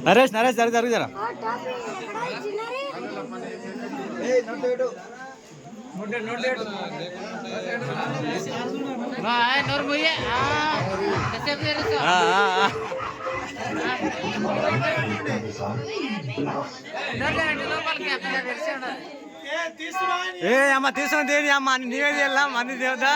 నరేష్ నరేష్ జర జరుగు జరా ఏ అమ్మ తీసుకుని దేని అమ్మ నీవే వెళ్ళాం అన్ని దేవతా